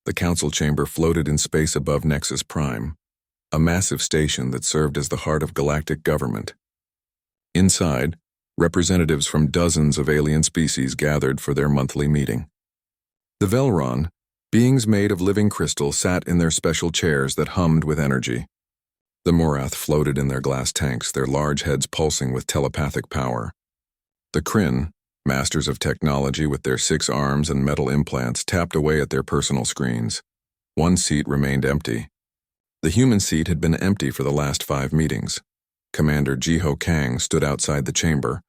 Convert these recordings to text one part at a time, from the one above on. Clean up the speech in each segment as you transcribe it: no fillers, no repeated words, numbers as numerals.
The council chamber floated in space above Nexus Prime, a massive station that served as the heart of galactic government. Inside, representatives from dozens of alien species gathered for their monthly meeting. The Velron, beings made of living crystal, sat in their special chairs that hummed with energy. The Morath floated in their glass tanks, their large heads pulsing with telepathic power. The Kryn, masters of technology with their 6 arms and metal implants, tapped away at their personal screens. One seat remained empty. The human seat had been empty for the last 5 meetings. Commander Jiho Kang stood outside the chamber,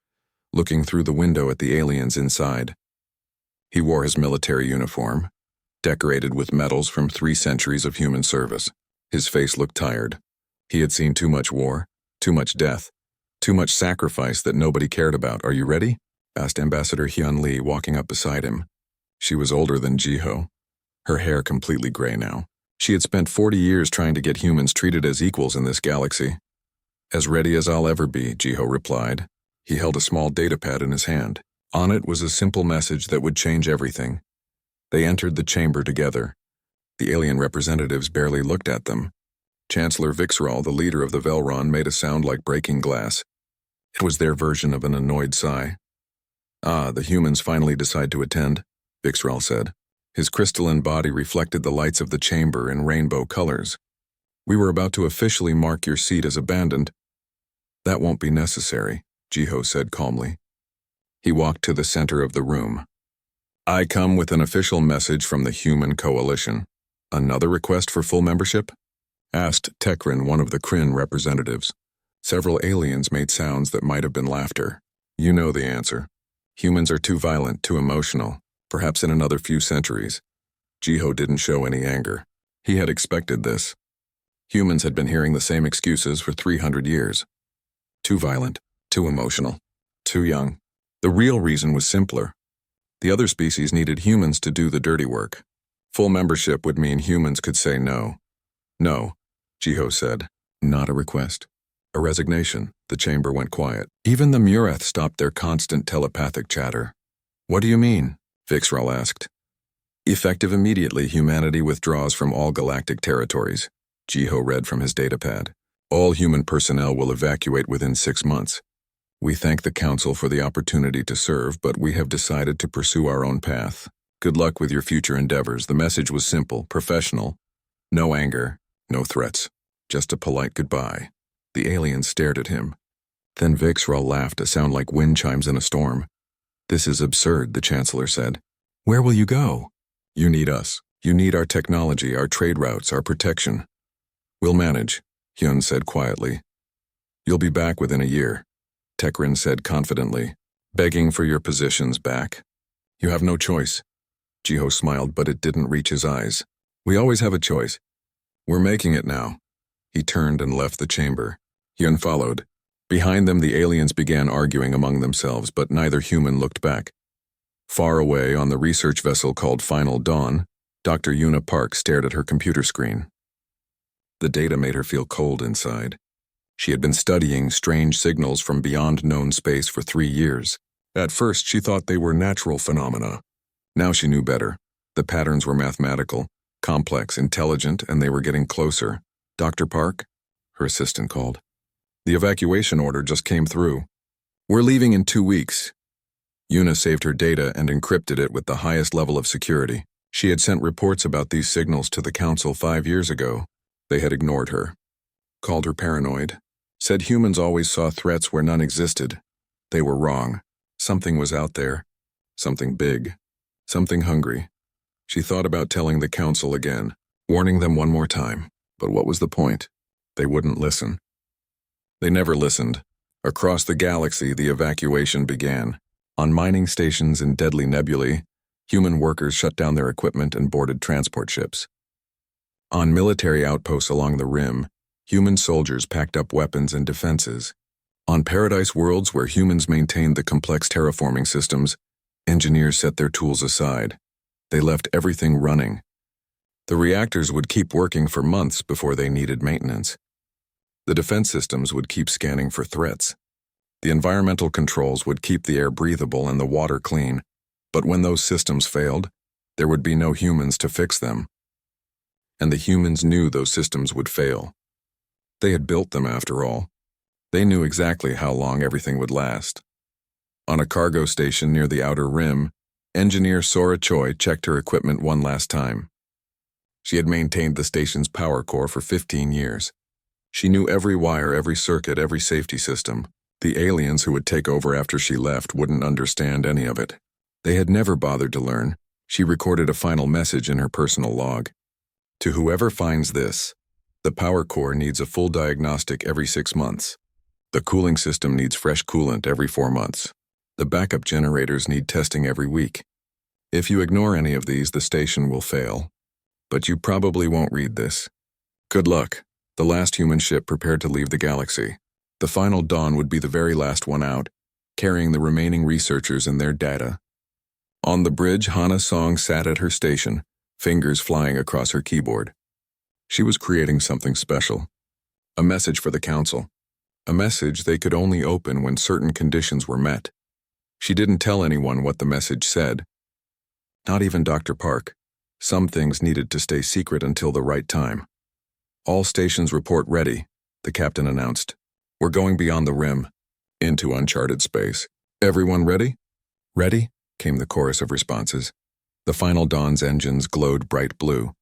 looking through the window at the aliens inside. He wore his military uniform, decorated with medals from 3 centuries of human service. His face looked tired. He had seen too much war, too much death, too much sacrifice that nobody cared about. "Are you ready?" asked Ambassador Hyun Lee, walking up beside him. She was older than Jiho, her hair completely gray now. She had spent 40 years trying to get humans treated as equals in this galaxy. "As ready as I'll ever be," Jiho replied. He held a small datapad in his hand. On it was a simple message that would change everything. They entered the chamber together. The alien representatives barely looked at them. Chancellor Vixral, the leader of the Velron, made a sound like breaking glass. It was their version of an annoyed sigh. "Ah, the humans finally decide to attend," Vixral said. His crystalline body reflected the lights of the chamber in rainbow colors. "We were about to officially mark your seat as abandoned." "That won't be necessary," Jiho said calmly. He walked to the center of the room. "I come with an official message from the Human Coalition." "Another request for full membership?" asked Tekrin, one of the Kryn representatives. Several aliens made sounds that might have been laughter. "You know the answer. Humans are too violent, too emotional, perhaps in another few centuries." Jiho didn't show any anger. He had expected this. Humans had been hearing the same excuses for 300 years. Too violent, too emotional, too young. The real reason was simpler. The other species needed humans to do the dirty work. Full membership would mean humans could say no. "No," Jiho said. "Not a request. A resignation." The chamber went quiet. Even the Murath stopped their constant telepathic chatter. "What do you mean?" Vixral asked. "Effective immediately, humanity withdraws from all galactic territories," Jiho read from his datapad. "All human personnel will evacuate within 6 months. We thank the Council for the opportunity to serve, but we have decided to pursue our own path. Good luck with your future endeavors." The message was simple, professional. No anger, no threats, just a polite goodbye. The alien stared at him. Then Vixral laughed, a sound like wind chimes in a storm. "This is absurd," the Chancellor said. "Where will you go?" "You need us. You need our technology, our trade routes, our protection." "We'll manage," Hyun said quietly. "You'll be back within a year," Tekrin said confidently. "Begging for your positions back?" "You have no choice." Jiho smiled, but it didn't reach his eyes. "We always have a choice. We're making it now." He turned and left the chamber. Hyun followed. Behind them, the aliens began arguing among themselves, but neither human looked back. Far away, on the research vessel called Final Dawn, Dr. Yuna Park stared at her computer screen. The data made her feel cold inside. She had been studying strange signals from beyond known space for 3 years. At first, she thought they were natural phenomena. Now she knew better. The patterns were mathematical, complex, intelligent, and they were getting closer. "Dr. Park?" her assistant called. "The evacuation order just came through. We're leaving in 2 weeks." Yuna saved her data and encrypted it with the highest level of security. She had sent reports about these signals to the Council 5 years ago. They had ignored her. Called her paranoid. Said humans always saw threats where none existed. They were wrong. Something was out there. Something big. Something hungry. She thought about telling the Council again, warning them one more time. But what was the point? They wouldn't listen. They never listened. Across the galaxy, the evacuation began. On mining stations in deadly nebulae, human workers shut down their equipment and boarded transport ships. On military outposts along the rim, human soldiers packed up weapons and defenses. On paradise worlds where humans maintained the complex terraforming systems, engineers set their tools aside. They left everything running. The reactors would keep working for months before they needed maintenance. The defense systems would keep scanning for threats. The environmental controls would keep the air breathable and the water clean, but when those systems failed, there would be no humans to fix them. and the humans knew those systems would fail. They had built them after all. They knew exactly how long everything would last. On a cargo station near the outer rim, engineer Sora Choi checked her equipment one last time. She had maintained the station's power core for 15 years. She knew every wire, every circuit, every safety system. The aliens who would take over after she left wouldn't understand any of it. They had never bothered to learn. She recorded a final message in her personal log. To whoever finds this, the power core needs a full diagnostic every 6 months. The cooling system needs fresh coolant every 4 months. The backup generators need testing every week. If you ignore any of these, the station will fail. But you probably won't read this. Good luck. The last human ship prepared to leave the galaxy. The final dawn would be the very last one out, carrying the remaining researchers and their data. On the bridge, Hana Song sat at her station, fingers flying across her keyboard. She was creating something special. A message for the council. A message they could only open when certain conditions were met. She didn't tell anyone what the message said. Not even Dr. Park. Some things needed to stay secret until the right time. All stations report ready, the captain announced. We're going beyond the rim, into uncharted space. Everyone ready? Ready? Came the chorus of responses. The Final Dawn's engines glowed bright blue.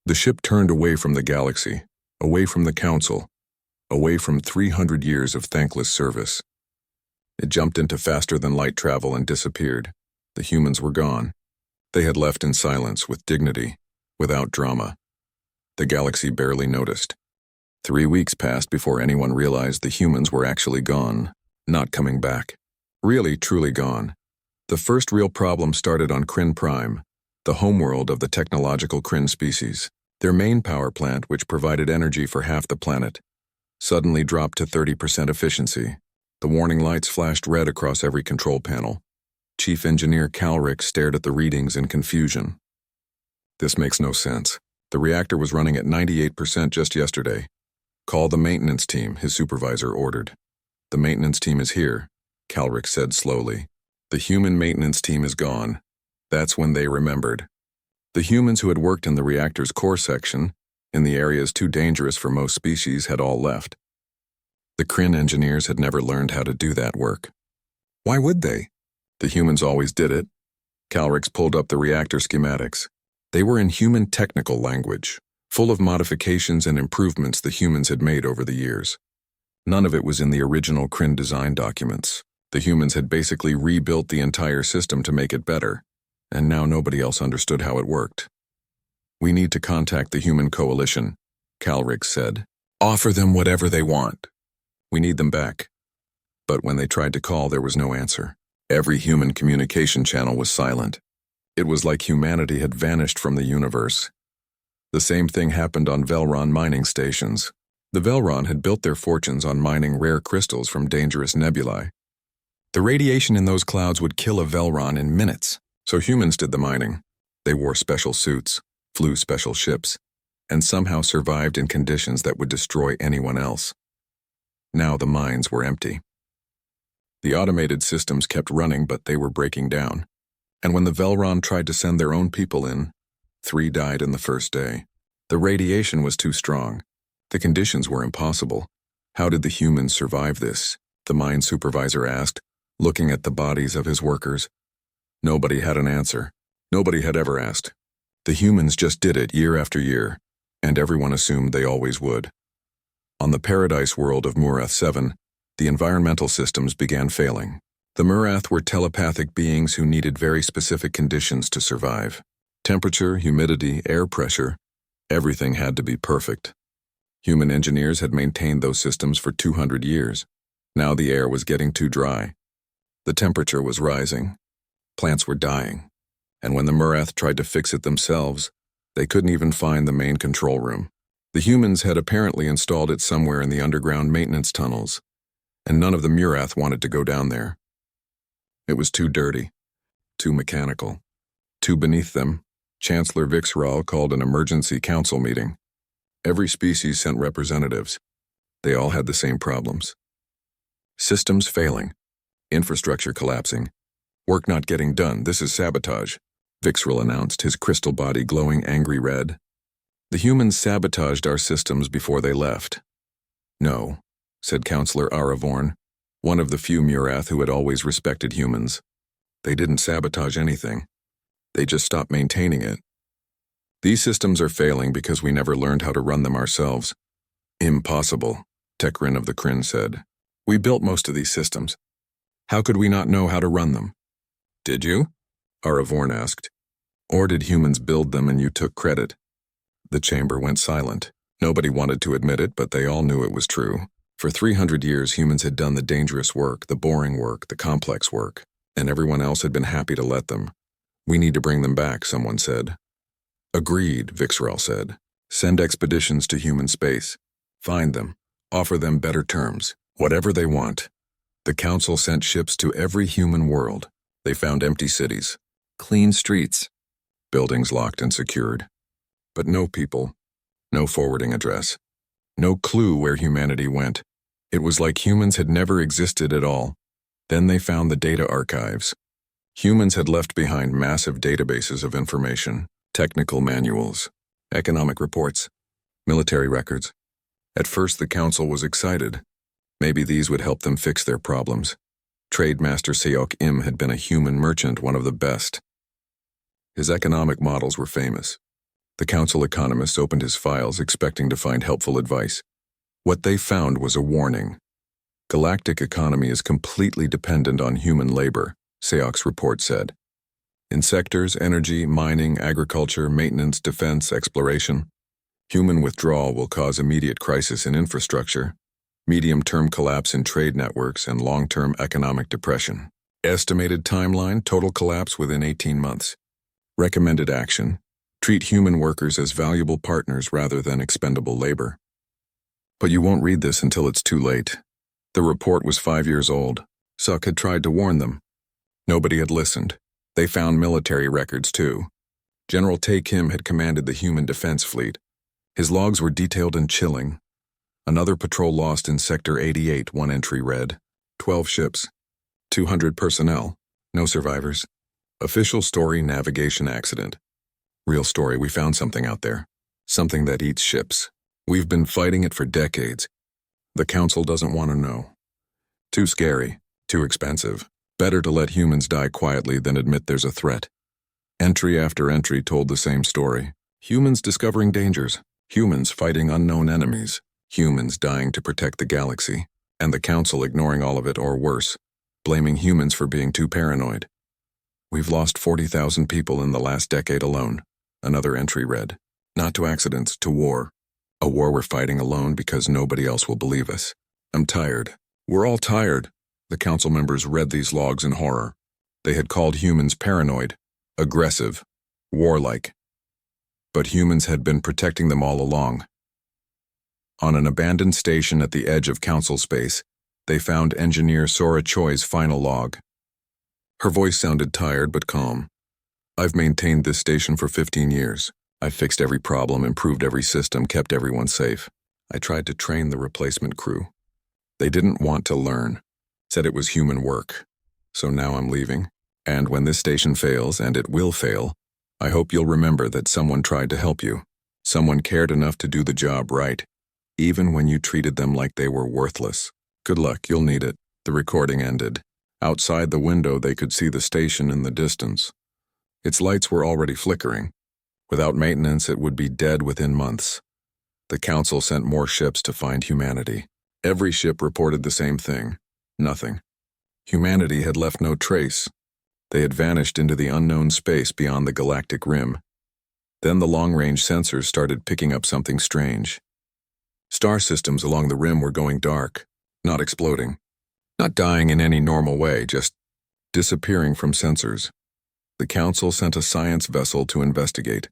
The ship turned away from the galaxy, away from the council, away from 300 years of thankless service. It jumped into faster-than-light travel and disappeared. The humans were gone. They had left in silence, with dignity, without drama. The galaxy barely noticed. 3 weeks passed before anyone realized the humans were actually gone, not coming back. Really, truly gone. The first real problem started on Kryn Prime, the homeworld of the technological Kryn species. Their main power plant, which provided energy for half the planet, suddenly dropped to 30% efficiency. The warning lights flashed red across every control panel. Chief Engineer Calric stared at the readings in confusion. This makes no sense. The reactor was running at 98% just yesterday. Call the maintenance team, his supervisor ordered. The maintenance team is here, Calric said slowly. The human maintenance team is gone. That's when they remembered. The humans who had worked in the reactor's core section, in the areas too dangerous for most species, had all left. The Kryn engineers had never learned how to do that work. Why would they? The humans always did it. Calrix pulled up the reactor schematics. They were in human technical language, full of modifications and improvements the humans had made over the years. None of it was in the original Kryn design documents. The humans had basically rebuilt the entire system to make it better, and now nobody else understood how it worked. We need to contact the Human Coalition, Calrix said. Offer them whatever they want. We need them back. But when they tried to call, there was no answer. Every human communication channel was silent. It was like humanity had vanished from the universe. The same thing happened on Velron mining stations. The Velron had built their fortunes on mining rare crystals from dangerous nebulae. The radiation in those clouds would kill a Velron in minutes, so humans did the mining. They wore special suits, flew special ships, and somehow survived in conditions that would destroy anyone else. Now the mines were empty. The automated systems kept running, but they were breaking down. And when the Velron tried to send their own people in, 3 died in the first day. The radiation was too strong. The conditions were impossible. How did the humans survive this? The mine supervisor asked, looking at the bodies of his workers. Nobody had an answer. Nobody had ever asked. The humans just did it year after year, and everyone assumed they always would. On the paradise world of Murath 7, the environmental systems began failing. The Murath were telepathic beings who needed very specific conditions to survive. Temperature, humidity, air pressure, everything had to be perfect. Human engineers had maintained those systems for 200 years. Now the air was getting too dry. The temperature was rising. Plants were dying. And when the Murath tried to fix it themselves, they couldn't even find the main control room. The humans had apparently installed it somewhere in the underground maintenance tunnels, and none of the Murath wanted to go down there. It was too dirty, too mechanical, too beneath them. Chancellor Vixral called an emergency council meeting. Every species sent representatives. They all had the same problems. Systems failing, infrastructure collapsing, work not getting done. This is sabotage, Vixral announced, his crystal body glowing angry red. The humans sabotaged our systems before they left. No, said Counselor Aravorn, one of the few Murath who had always respected humans. They didn't sabotage anything. They just stopped maintaining it. These systems are failing because we never learned how to run them ourselves. Impossible, Tekrin of the Kryn said. We built most of these systems. How could we not know how to run them? Did you? Aravorn asked. Or did humans build them and you took credit? The chamber went silent. Nobody wanted to admit it, but they all knew it was true. For 300 years, humans had done the dangerous work, the boring work, the complex work, and everyone else had been happy to let them. We need to bring them back, someone said. Agreed, Vixrel said. Send expeditions to human space. Find them. Offer them better terms. Whatever they want. The council sent ships to every human world. They found empty cities. Clean streets. Buildings locked and secured. But no people. No forwarding address. No clue where humanity went. It was like humans had never existed at all. Then they found the data archives. Humans had left behind massive databases of information, technical manuals, economic reports, military records. At first the council was excited. Maybe these would help them fix their problems. Trade Master Seok Im had been a human merchant, one of the best. His economic models were famous. The council economist opened his files expecting to find helpful advice. What they found was a warning. Galactic economy is completely dependent on human labor, Seok's report said. In sectors, energy, mining, agriculture, maintenance, defense, exploration, human withdrawal will cause immediate crisis in infrastructure, medium-term collapse in trade networks, and long-term economic depression. Estimated timeline, total collapse within 18 months. Recommended action, treat human workers as valuable partners rather than expendable labor. But you won't read this until it's too late. The report was 5 years old. Suk had tried to warn them. Nobody had listened. They found military records too. General Tae Kim had commanded the Human Defense Fleet. His logs were detailed and chilling. Another patrol lost in Sector 88, one entry read. 12 ships. 200 personnel. No survivors. Official story, navigation accident. Real story, we found something out there. Something that eats ships. We've been fighting it for decades. The council doesn't want to know. Too scary. Too expensive. Better to let humans die quietly than admit there's a threat. Entry after entry told the same story. Humans discovering dangers. Humans fighting unknown enemies. Humans dying to protect the galaxy. And the council ignoring all of it, or worse, blaming humans for being too paranoid. We've lost 40,000 people in the last decade alone. Another entry read. Not to accidents, to war. A war we're fighting alone because nobody else will believe us. I'm tired. We're all tired. The council members read these logs in horror. They had called humans paranoid, aggressive, warlike. But humans had been protecting them all along. On an abandoned station at the edge of council space, they found engineer Sora Choi's final log. Her voice sounded tired but calm. I've maintained this station for 15 years. I fixed every problem, improved every system, kept everyone safe. I tried to train the replacement crew. They didn't want to learn, said it was human work. So now I'm leaving. And when this station fails, and it will fail, I hope you'll remember that someone tried to help you. Someone cared enough to do the job right, even when you treated them like they were worthless. Good luck, you'll need it. The recording ended. Outside the window, they could see the station in the distance. Its lights were already flickering. Without maintenance, it would be dead within months. The council sent more ships to find humanity. Every ship reported the same thing. Nothing. Humanity had left no trace. They had vanished into the unknown space beyond the galactic rim. Then the long-range sensors started picking up something strange. Star systems along the rim were going dark, not exploding. Not dying in any normal way, just disappearing from sensors. The council sent a science vessel to investigate.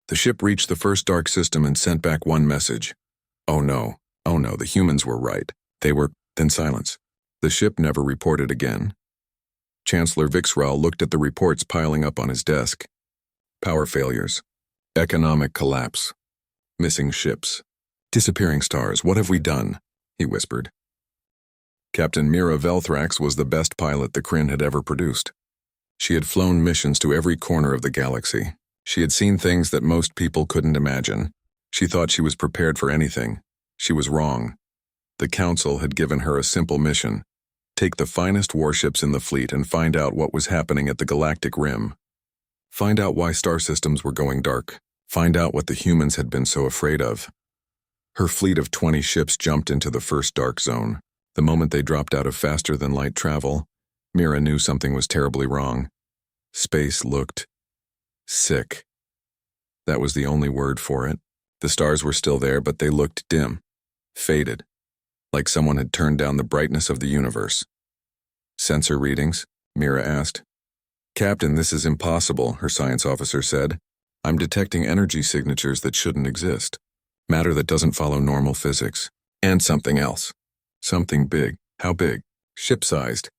The ship reached the first dark system and sent back one message. Oh no, the humans were right. They were, then silence. The ship never reported again. Chancellor Vixral looked at the reports piling up on his desk. Power failures. Economic collapse. Missing ships. Disappearing stars, what have we done? He whispered. Captain Mira Velthrax was the best pilot the Kryn had ever produced. She had flown missions to every corner of the galaxy. She had seen things that most people couldn't imagine. She thought she was prepared for anything. She was wrong. The Council had given her a simple mission: take the finest warships in the fleet and find out what was happening at the Galactic Rim. Find out why star systems were going dark. Find out what the humans had been so afraid of. Her fleet of 20 ships jumped into the first dark zone. The moment they dropped out of faster-than-light travel, Mira knew something was terribly wrong. Space looked sick. That was the only word for it. The stars were still there, but they looked dim, faded, like someone had turned down the brightness of the universe. Sensor readings? Mira asked. Captain, this is impossible, her science officer said. I'm detecting energy signatures that shouldn't exist. Matter that doesn't follow normal physics. And something else. Something big. How big? Ship-sized.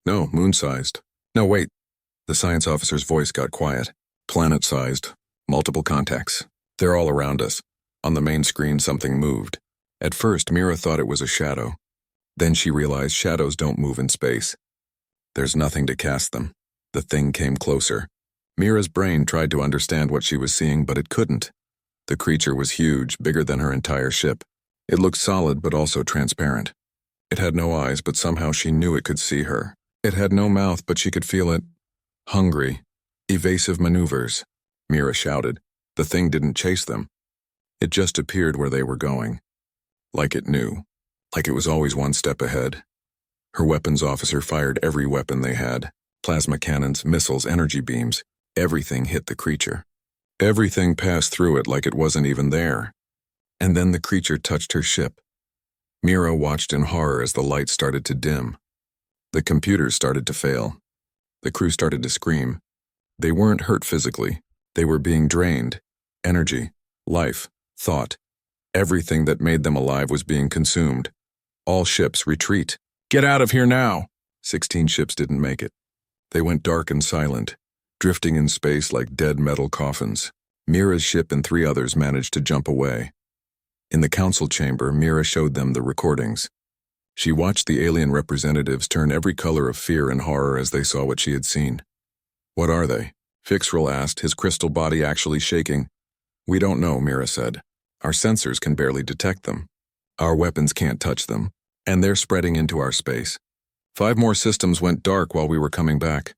No, moon-sized. No, wait. The science officer's voice got quiet. Planet-sized. Multiple contacts. They're all around us. On the main screen, something moved. At first, Mira thought it was a shadow. Then she realized shadows don't move in space. There's nothing to cast them. The thing came closer. Mira's brain tried to understand what she was seeing, but it couldn't. The creature was huge, bigger than her entire ship. It looked solid, but also transparent. It had no eyes, but somehow she knew it could see her. It had no mouth, but she could feel it. Hungry. Evasive maneuvers. Mira shouted. The thing didn't chase them. It just appeared where they were going. Like it knew. Like it was always one step ahead. Her weapons officer fired every weapon they had. Plasma cannons, missiles, energy beams. Everything hit the creature. Everything passed through it like it wasn't even there. And then the creature touched her ship. Mira watched in horror as the lights started to dim. The computers started to fail. The crew started to scream. They weren't hurt physically. They were being drained. Energy, life, thought. Everything that made them alive was being consumed. All ships retreat. Get out of here now! 16 ships didn't make it. They went dark and silent, drifting in space like dead metal coffins. Mira's ship and 3 others managed to jump away. In the council chamber, Mira showed them the recordings. She watched the alien representatives turn every color of fear and horror as they saw what she had seen. What are they? Fixrel asked, his crystal body actually shaking. We don't know, Mira said. Our sensors can barely detect them. Our weapons can't touch them, and they're spreading into our space. 5 more systems went dark while we were coming back.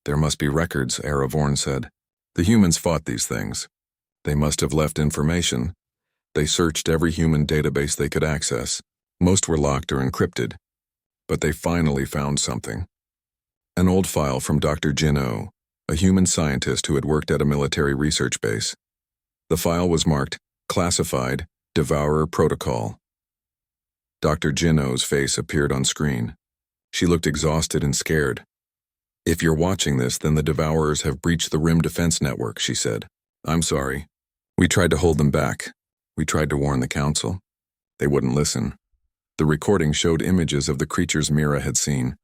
There must be records, Aravorn said. The humans fought these things. They must have left information. They searched every human database they could access. Most were locked or encrypted. But they finally found something. An old file from Dr. Jin-O, a human scientist who had worked at a military research base. The file was marked Classified Devourer Protocol. Dr. Jin-O's face appeared on screen. She looked exhausted and scared. If you're watching this, then the Devourers have breached the Rim Defense Network, she said. I'm sorry. We tried to hold them back. We tried to warn the Council. They wouldn't listen. The recording showed images of the creatures Mira had seen.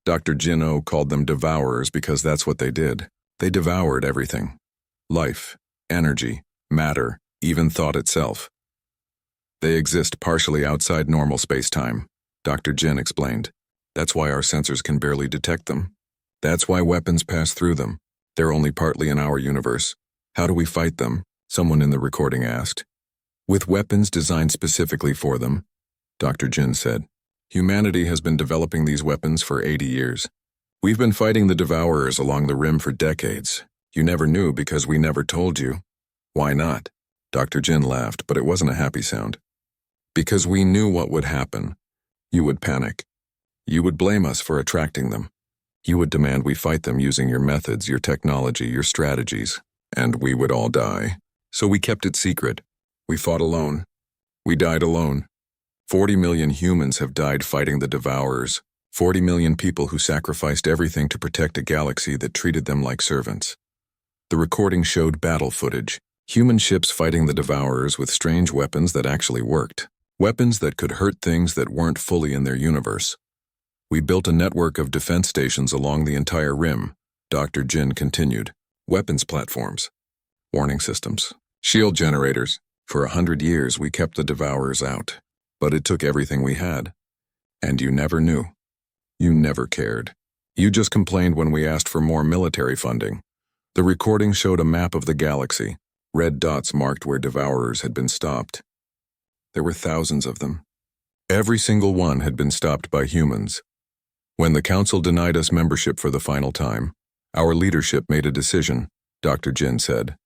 Dr. Jin-O called them Devourers because that's what they did. They devoured everything. Life, energy, matter, even thought itself. They exist partially outside normal space-time, Dr. Jin explained. That's why our sensors can barely detect them. That's why weapons pass through them. They're only partly in our universe. How do we fight them? Someone in the recording asked. With weapons designed specifically for them, Dr. Jin said. Humanity has been developing these weapons for 80 years. We've been fighting the Devourers along the Rim for decades. You never knew because we never told you. Why not? Dr. Jin laughed, but it wasn't a happy sound. Because we knew what would happen. You would panic. You would blame us for attracting them. You would demand we fight them using your methods, your technology, your strategies, and we would all die. So we kept it secret. We fought alone. We died alone. 40 million humans have died fighting the Devourers. 40 million people who sacrificed everything to protect a galaxy that treated them like servants. The recording showed battle footage. Human ships fighting the Devourers with strange weapons that actually worked. Weapons that could hurt things that weren't fully in their universe. We built a network of defense stations along the entire Rim, Dr. Jin continued. Weapons platforms. Warning systems. Shield generators. For 100 years we kept the Devourers out. But it took everything we had. And you never knew. You never cared. You just complained when we asked for more military funding. The recording showed a map of the galaxy. Red dots marked where devourers had been stopped. There were thousands of them. Every single one had been stopped by humans. When the council denied us membership for the final time, our leadership made a decision, Dr. Jin said.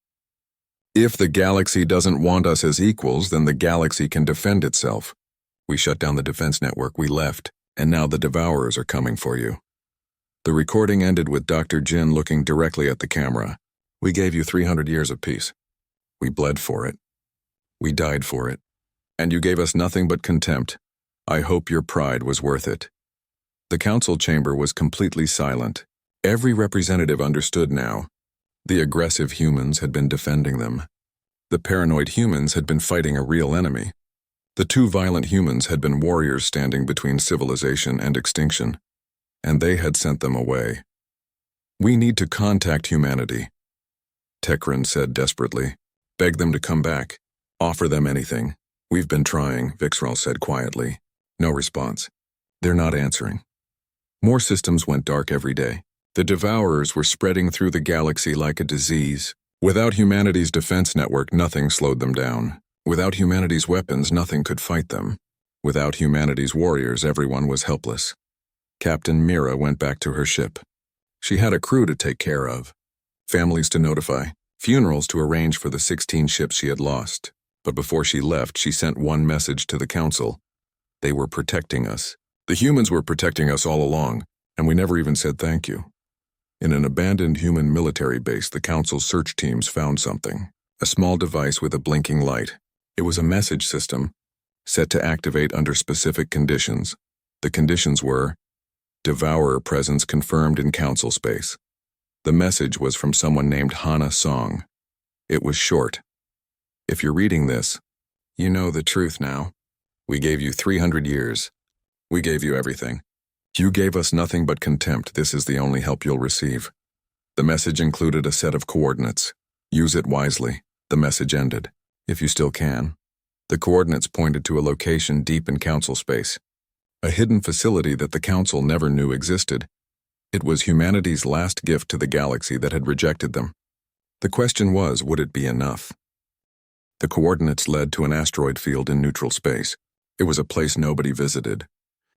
If the galaxy doesn't want us as equals, then the galaxy can defend itself. We shut down the defense network, we left, and now the devourers are coming for you. The recording ended with Dr. Jin looking directly at the camera. We gave you 300 years of peace. We bled for it. We died for it. And you gave us nothing but contempt. I hope your pride was worth it. The council chamber was completely silent. Every representative understood now. The aggressive humans had been defending them. The paranoid humans had been fighting a real enemy. The two violent humans had been warriors standing between civilization and extinction. And they had sent them away. We need to contact humanity, Tekran said desperately. Beg them to come back. Offer them anything. We've been trying, Vixral said quietly. No response. They're not answering. More systems went dark every day. The devourers were spreading through the galaxy like a disease. Without humanity's defense network, nothing slowed them down. Without humanity's weapons, nothing could fight them. Without humanity's warriors, everyone was helpless. Captain Mira went back to her ship. She had a crew to take care of. Families to notify. Funerals to arrange for the 16 ships she had lost. But before she left, she sent one message to the council. They were protecting us. The humans were protecting us all along, and we never even said thank you. In an abandoned human military base, the council's search teams found something. A small device with a blinking light. It was a message system, set to activate under specific conditions. The conditions were, Devourer presence confirmed in council space. The message was from someone named Hana Song. It was short. If you're reading this, you know the truth now. We gave you 300 years. We gave you everything. You gave us nothing but contempt. This is the only help you'll receive. The message included a set of coordinates. Use it wisely. The message ended. If you still can. The coordinates pointed to a location deep in council space. A hidden facility that the council never knew existed. It was humanity's last gift to the galaxy that had rejected them. The question was, would it be enough? The coordinates led to an asteroid field in neutral space. It was a place nobody visited.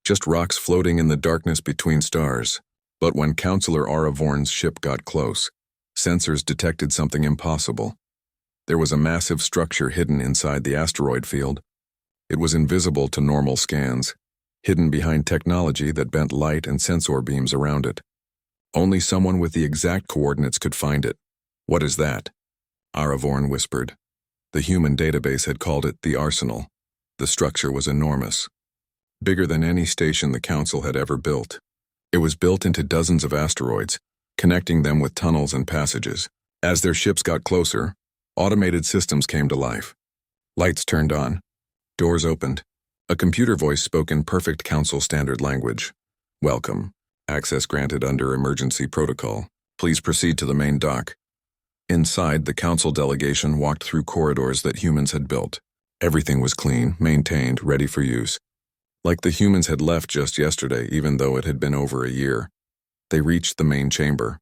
Just rocks floating in the darkness between stars. But when Counselor Aravorn's ship got close, sensors detected something impossible. There was a massive structure hidden inside the asteroid field. It was invisible to normal scans, hidden behind technology that bent light and sensor beams around it. Only someone with the exact coordinates could find it. What is that? Aravorn whispered. The human database had called it the Arsenal. The structure was enormous. Bigger than any station the Council had ever built. It was built into dozens of asteroids, connecting them with tunnels and passages. As their ships got closer, automated systems came to life. Lights turned on. Doors opened. A computer voice spoke in perfect Council standard language. Welcome. Access granted under emergency protocol. Please proceed to the main dock. Inside, the Council delegation walked through corridors that humans had built. Everything was clean, maintained, ready for use. Like the humans had left just yesterday, even though it had been over a year. They reached the main chamber.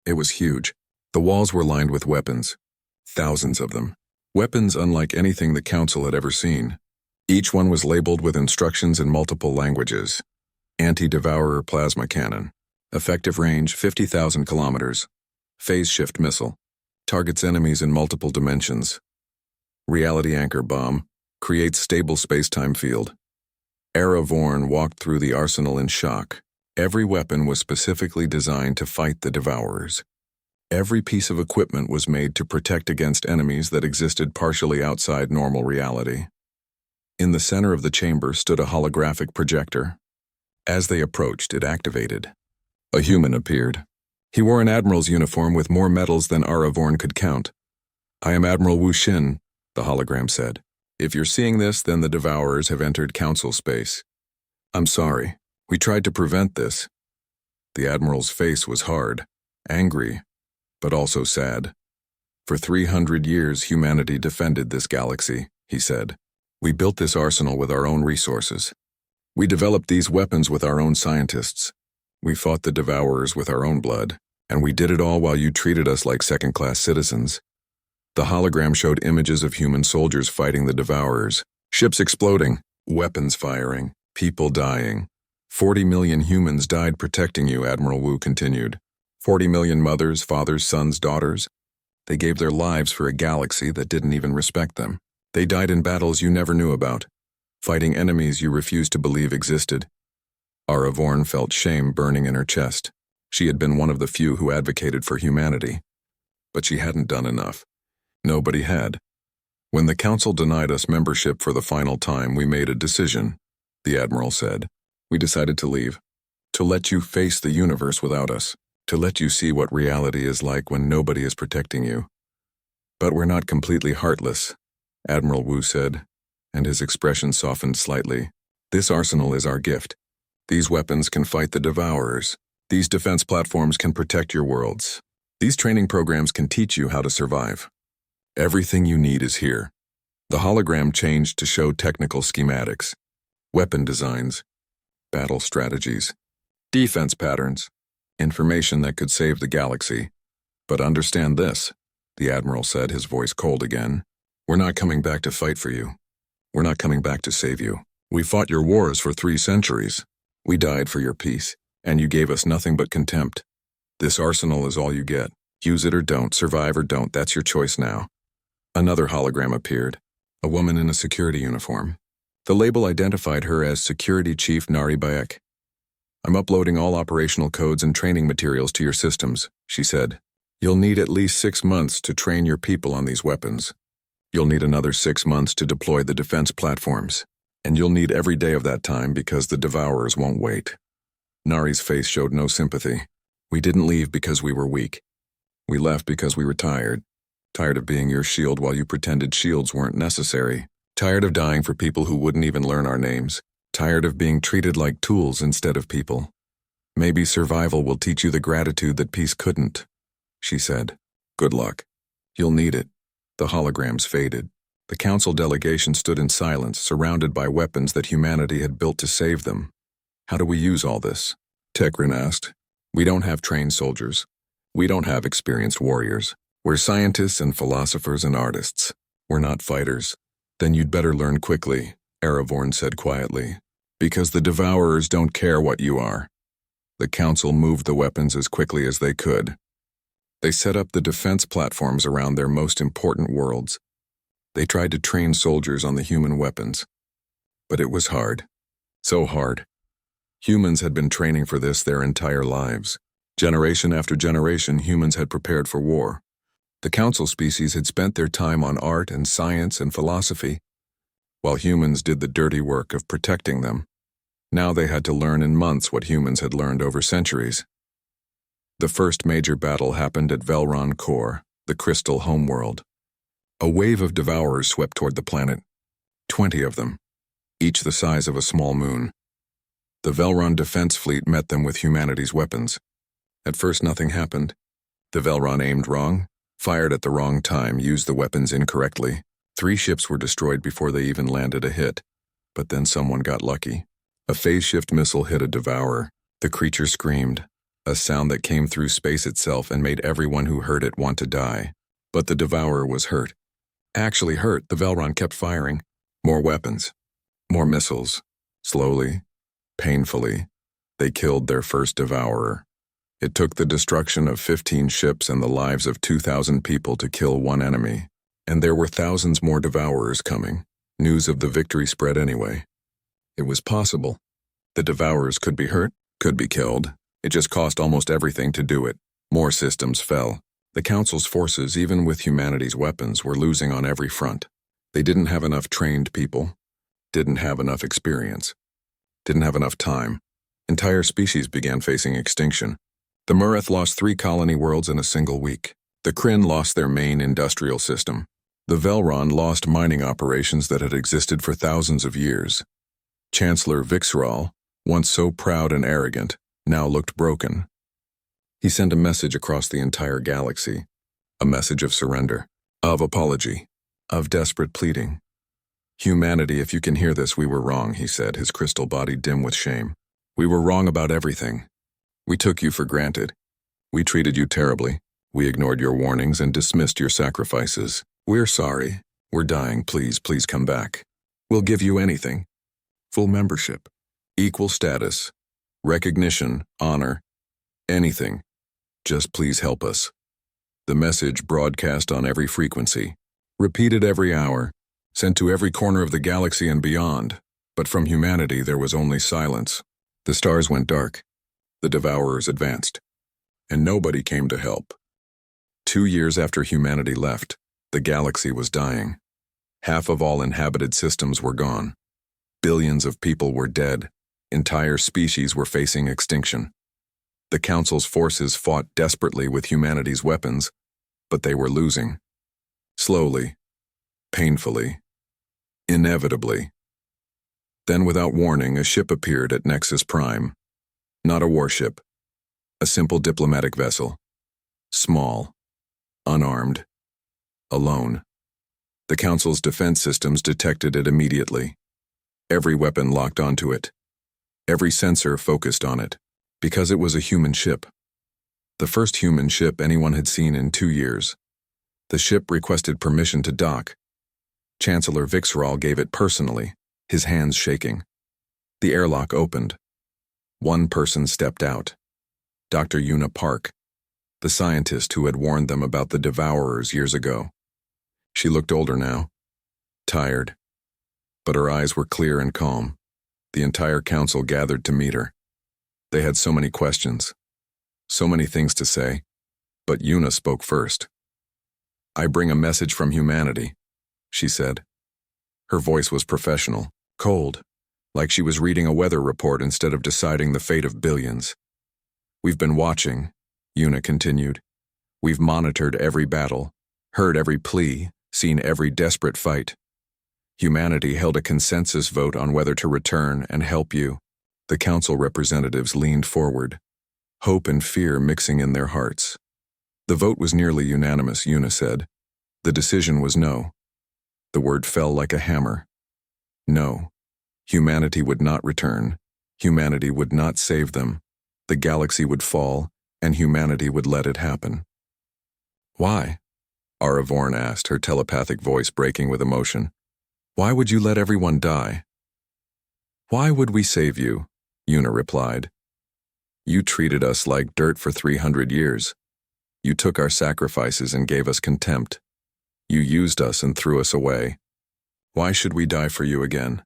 It was huge. The walls were lined with weapons. Thousands of them. Weapons unlike anything the Council had ever seen. Each one was labeled with instructions in multiple languages. Anti-Devourer plasma cannon. Effective range 50,000 kilometers. Phase shift missile. Targets enemies in multiple dimensions. Reality anchor bomb. Creates stable space-time field. Aravorn walked through the arsenal in shock. Every weapon was specifically designed to fight the Devourers. Every piece of equipment was made to protect against enemies that existed partially outside normal reality. In the center of the chamber stood a holographic projector. As they approached, it activated. A human appeared. He wore an admiral's uniform with more medals than Aravorn could count. I am Admiral Wu Xin, the hologram said. If you're seeing this, then the Devourers have entered Council space. I'm sorry. We tried to prevent this. The Admiral's face was hard, angry, but also sad. For 300 years, humanity defended this galaxy, he said. We built this arsenal with our own resources. We developed these weapons with our own scientists. We fought the Devourers with our own blood, and we did it all while you treated us like second-class citizens. The hologram showed images of human soldiers fighting the Devourers, ships exploding, weapons firing, people dying. 40 million humans died protecting you, Admiral Wu continued. 40 million mothers, fathers, sons, daughters. They gave their lives for a galaxy that didn't even respect them. They died in battles you never knew about, fighting enemies you refused to believe existed. Ara Vorn felt shame burning in her chest. She had been one of the few who advocated for humanity. But she hadn't done enough. Nobody had. When the Council denied us membership for the final time, we made a decision, the Admiral said. We decided to leave. To let you face the universe without us. To let you see what reality is like when nobody is protecting you. But we're not completely heartless, Admiral Wu said, and his expression softened slightly. This arsenal is our gift. These weapons can fight the Devourers. These defense platforms can protect your worlds. These training programs can teach you how to survive. Everything you need is here. The hologram changed to show technical schematics, weapon designs, battle strategies, defense patterns, information that could save the galaxy. But understand this, the Admiral said, his voice cold again. We're not coming back to fight for you. We're not coming back to save you. We fought your wars for 3 centuries. We died for your peace, and you gave us nothing but contempt. This arsenal is all you get. Use it or don't, survive or don't, that's your choice now. Another hologram appeared, a woman in a security uniform. The label identified her as Security Chief Nari Bayek. I'm uploading all operational codes and training materials to your systems, she said. You'll need at least 6 months to train your people on these weapons. You'll need another 6 months to deploy the defense platforms. And you'll need every day of that time because the Devourers won't wait. Nari's face showed no sympathy. We didn't leave because we were weak. We left because we were tired. Tired of being your shield while you pretended shields weren't necessary. Tired of dying for people who wouldn't even learn our names. Tired of being treated like tools instead of people. Maybe survival will teach you the gratitude that peace couldn't, she said. Good luck. You'll need it. The holograms faded. The Council delegation stood in silence, surrounded by weapons that humanity had built to save them. How do we use all this? Tekrin asked. We don't have trained soldiers. We don't have experienced warriors. We're scientists and philosophers and artists. We're not fighters. Then you'd better learn quickly, Ara Vorn said quietly, because the Devourers don't care what you are. The Council moved the weapons as quickly as they could. They set up the defense platforms around their most important worlds. They tried to train soldiers on the human weapons. But it was hard. So hard. Humans had been training for this their entire lives. Generation after generation, humans had prepared for war. The Council species had spent their time on art and science and philosophy, while humans did the dirty work of protecting them. Now they had to learn in months what humans had learned over centuries. The first major battle happened at Velron Core, the crystal homeworld. A wave of Devourers swept toward the planet, 20 of them, each the size of a small moon. The Velron defense fleet met them with humanity's weapons. At first nothing happened. The Velron aimed wrong, fired at the wrong time, used the weapons incorrectly. 3 ships were destroyed before they even landed a hit. But then someone got lucky. A phase shift missile hit a Devourer. The creature screamed, a sound that came through space itself and made everyone who heard it want to die. But the Devourer was hurt. Actually hurt, the Velron kept firing. More weapons. More missiles. Slowly, painfully, they killed their first Devourer. It took the destruction of 15 ships and the lives of 2,000 people to kill one enemy. And there were thousands more Devourers coming. News of the victory spread anyway. It was possible. The Devourers could be hurt, could be killed. It just cost almost everything to do it. More systems fell. The Council's forces, even with humanity's weapons, were losing on every front. They didn't have enough trained people, didn't have enough experience, didn't have enough time. Entire species began facing extinction. The Mureth lost 3 colony worlds in a single week. The Kryn lost their main industrial system. The Velron lost mining operations that had existed for thousands of years. Chancellor Vixral, once so proud and arrogant, now looked broken. He sent a message across the entire galaxy, a message of surrender, of apology, of desperate pleading. Humanity, if you can hear this, we were wrong, he said, his crystal body dim with shame. We were wrong about everything. We took you for granted. We treated you terribly. We ignored your warnings and dismissed your sacrifices. We're sorry. We're dying. Please come back. We'll give you anything. Full membership, equal status, recognition, honor, anything. Just please help us. The message broadcast on every frequency, repeated every hour, sent to every corner of the galaxy and beyond. But from humanity there was only silence. The stars went dark. The devourers advanced. And nobody came to help. 2 years after humanity left, the galaxy was dying. Half of all inhabited systems were gone. Billions of people were dead. Entire species were facing extinction. The Council's forces fought desperately with humanity's weapons, but they were losing. Slowly, painfully, inevitably. Then, without warning, a ship appeared at Nexus Prime. Not a warship. A simple diplomatic vessel. Small. Unarmed. Alone. The Council's defense systems detected it immediately. Every weapon locked onto it. Every sensor focused on it. Because it was a human ship. The first human ship anyone had seen in 2 years. The ship requested permission to dock. Chancellor Vixral gave it personally, his hands shaking. The airlock opened. One person stepped out. Dr. Una Park, the scientist who had warned them about the devourers years ago. She looked older now, tired, but her eyes were clear and calm. The entire council gathered to meet her. They had so many questions, so many things to say, but Una spoke first. "I bring a message from humanity," she said. Her voice was professional, cold, like she was reading a weather report instead of deciding the fate of billions. "We've been watching," Una continued. "We've monitored every battle, heard every plea, seen every desperate fight. Humanity held a consensus vote on whether to return and help you." The council representatives leaned forward, hope and fear mixing in their hearts. The vote was nearly unanimous, Una said. The decision was no. The word fell like a hammer. No. Humanity would not return. Humanity would not save them. The galaxy would fall, and humanity would let it happen. "Why?" Ara Vorn asked, her telepathic voice breaking with emotion. "Why would you let everyone die?" "Why would we save you?" Una replied. "You treated us like dirt for 300 years. You took our sacrifices and gave us contempt. You used us and threw us away. Why should we die for you again?"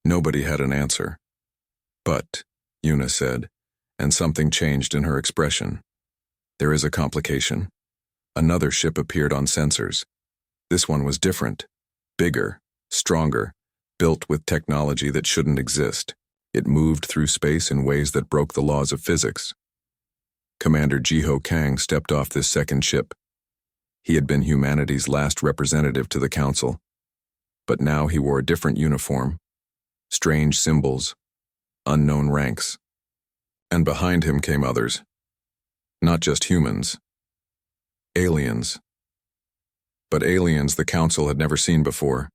Nobody had an answer. "But," Una said, and something changed in her expression. "There is a complication. Another ship appeared on sensors. This one was different, bigger, stronger, built with technology that shouldn't exist. It moved through space in ways that broke the laws of physics." Commander Jiho Kang stepped off this second ship. He had been humanity's last representative to the council. But now he wore a different uniform. Strange symbols. Unknown ranks. And behind him came others. Not just humans. Aliens. But aliens the council had never seen before.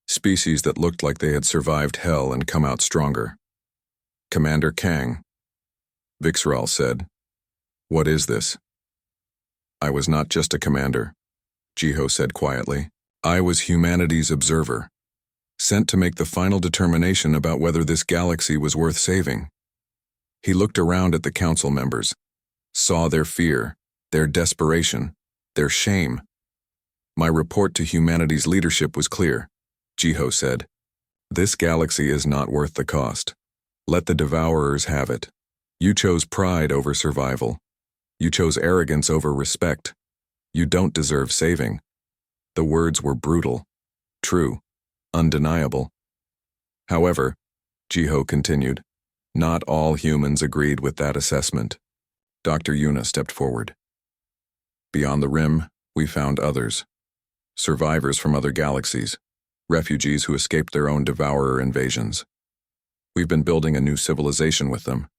Species that looked like they had survived hell and come out stronger. "Commander Kang," Vixral said. "What is this?" "I was not just a commander," Jiho said quietly. "I was humanity's observer, sent to make the final determination about whether this galaxy was worth saving." He looked around at the council members, saw their fear, their desperation, their shame. "My report to humanity's leadership was clear," Jiho said. "This galaxy is not worth the cost. Let the devourers have it. You chose pride over survival. You chose arrogance over respect. You don't deserve saving." The words were brutal, true, undeniable. However, Jiho continued, not all humans agreed with that assessment. Dr. Una stepped forward. "Beyond the rim, we found others. Survivors from other galaxies. Refugees who escaped their own devourer invasions. We've been building a new civilization with them.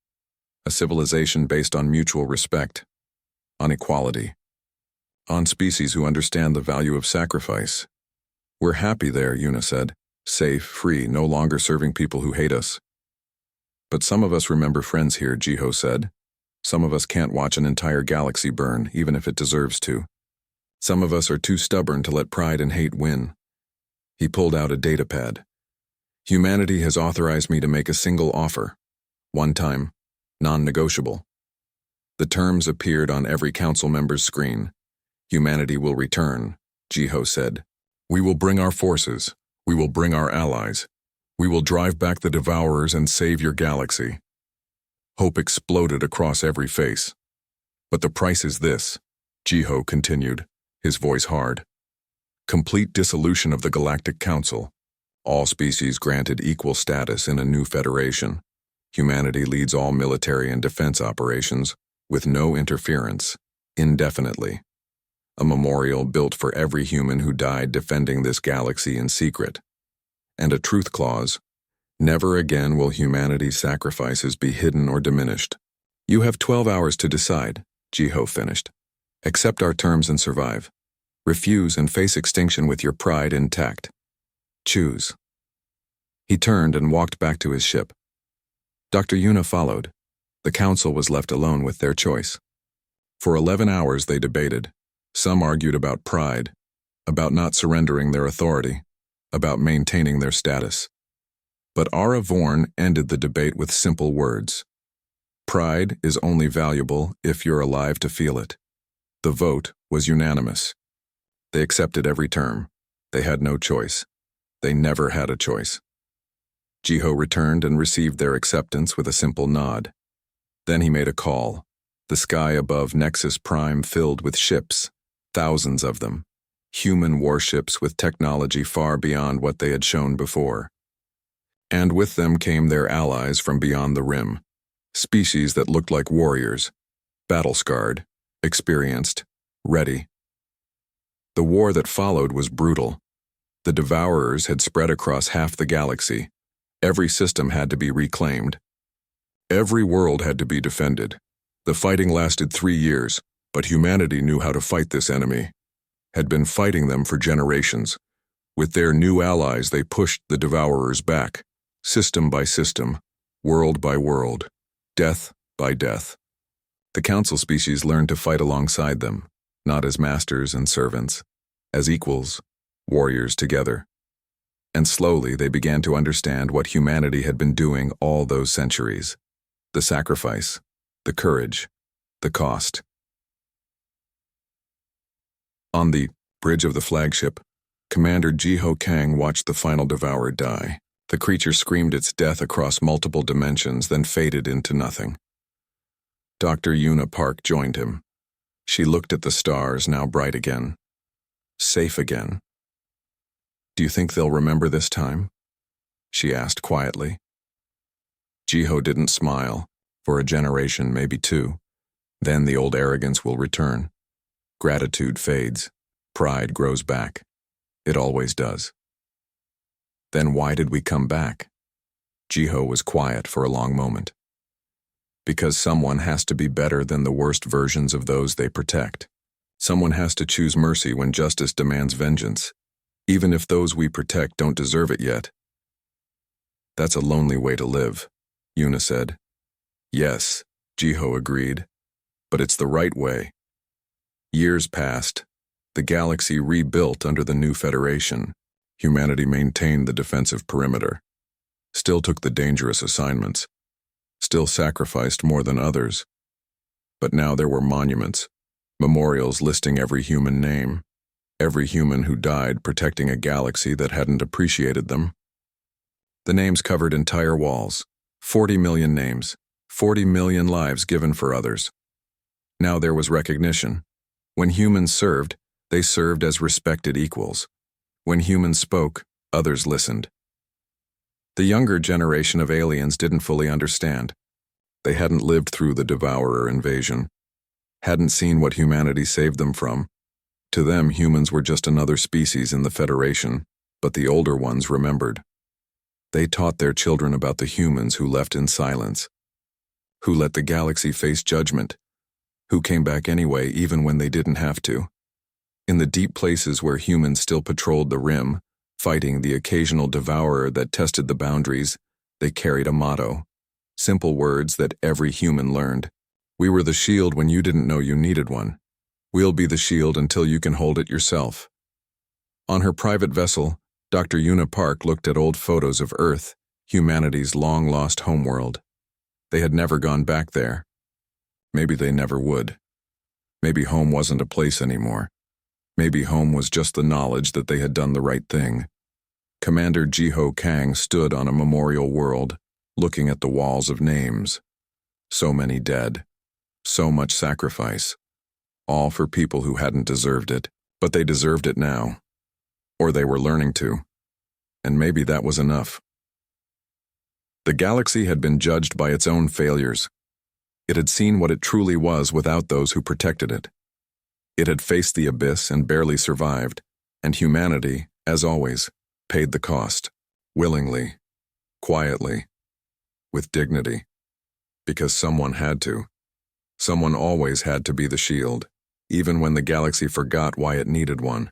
A civilization based on mutual respect, on equality, on species who understand the value of sacrifice. We're happy there," Una said. "Safe, free, no longer serving people who hate us." "But some of us remember friends here," Jiho said. Some of us can't watch an entire galaxy burn, even if it deserves to. Some of us are too stubborn to let pride and hate win. He pulled out a datapad. Humanity has authorized me to make a single offer. One time, non-negotiable. The terms appeared on every council member's screen. Humanity will return, Jiho said. We will bring our forces. We will bring our allies. We will drive back the Devourers and save your galaxy. Hope exploded across every face. But the price is this, Jiho continued, his voice hard. Complete dissolution of the Galactic Council. All species granted equal status in a new federation. Humanity leads all military and defense operations, with no interference, indefinitely. A memorial built for every human who died defending this galaxy in secret. And a truth clause. Never again will humanity's sacrifices be hidden or diminished. You have 12 hours to decide, Jiho finished. Accept our terms and survive. Refuse and face extinction with your pride intact. Choose. He turned and walked back to his ship. Dr. Yuna followed. The council was left alone with their choice. For 11 hours they debated. Some argued about pride, about not surrendering their authority, about maintaining their status. But Ara Vorn ended the debate with simple words. Pride is only valuable if you're alive to feel it. The vote was unanimous. They accepted every term. They had no choice. They never had a choice. Jiho returned and received their acceptance with a simple nod. Then he made a call. The sky above Nexus Prime filled with ships, thousands of them, human warships with technology far beyond what they had shown before. And with them came their allies from beyond the rim, species that looked like warriors, battle-scarred, experienced, ready. The war that followed was brutal. The Devourers had spread across half the galaxy. Every system had to be reclaimed. Every world had to be defended. The fighting lasted 3 years, but humanity knew how to fight this enemy. Had been fighting them for generations. With their new allies, they pushed the Devourers back, system by system, world by world, death by death. The Council species learned to fight alongside them, not as masters and servants, as equals, warriors together. And slowly they began to understand what humanity had been doing all those centuries. The sacrifice, the courage, the cost. On the bridge of the flagship, Commander Jiho Kang watched the final devourer die. The creature screamed its death across multiple dimensions, then faded into nothing. Dr. Yuna Park joined him. She looked at the stars, now bright again. Safe again. Do you think they'll remember this time? She asked quietly. Jiho didn't smile. For a generation, maybe 2. Then the old arrogance will return. Gratitude fades. Pride grows back. It always does. Then why did we come back? Jiho was quiet for a long moment. Because someone has to be better than the worst versions of those they protect. Someone has to choose mercy when justice demands vengeance, even if those we protect don't deserve it yet. That's a lonely way to live, Yuna said. Yes, Jiho agreed, but it's the right way. Years passed. The galaxy rebuilt under the new Federation. Humanity maintained the defensive perimeter, still took the dangerous assignments, still sacrificed more than others. But now there were monuments, memorials listing every human name, every human who died protecting a galaxy that hadn't appreciated them. The names covered entire walls, 40 million names, 40 million lives given for others. Now there was recognition. When humans served, they served as respected equals. When humans spoke, others listened. The younger generation of aliens didn't fully understand. They hadn't lived through the Devourer invasion, hadn't seen what humanity saved them from. To them, humans were just another species in the Federation, but the older ones remembered. They taught their children about the humans who left in silence, who let the galaxy face judgment, who came back anyway even when they didn't have to. In the deep places where humans still patrolled the rim, fighting the occasional devourer that tested the boundaries, they carried a motto, simple words that every human learned. We were the shield when you didn't know you needed one. We'll be the shield until you can hold it yourself. On her private vessel, Dr. Una Park looked at old photos of Earth, humanity's long-lost homeworld. They had never gone back there. Maybe they never would. Maybe home wasn't a place anymore. Maybe home was just the knowledge that they had done the right thing. Commander Jiho Kang stood on a memorial world, looking at the walls of names. So many dead. So much sacrifice. All for people who hadn't deserved it, but they deserved it now. Or they were learning to. And maybe that was enough. The galaxy had been judged by its own failures. It had seen what it truly was without those who protected it. It had faced the abyss and barely survived, and humanity, as always, paid the cost, willingly, quietly, with dignity. Because someone had to. Someone always had to be the shield, even when the galaxy forgot why it needed one.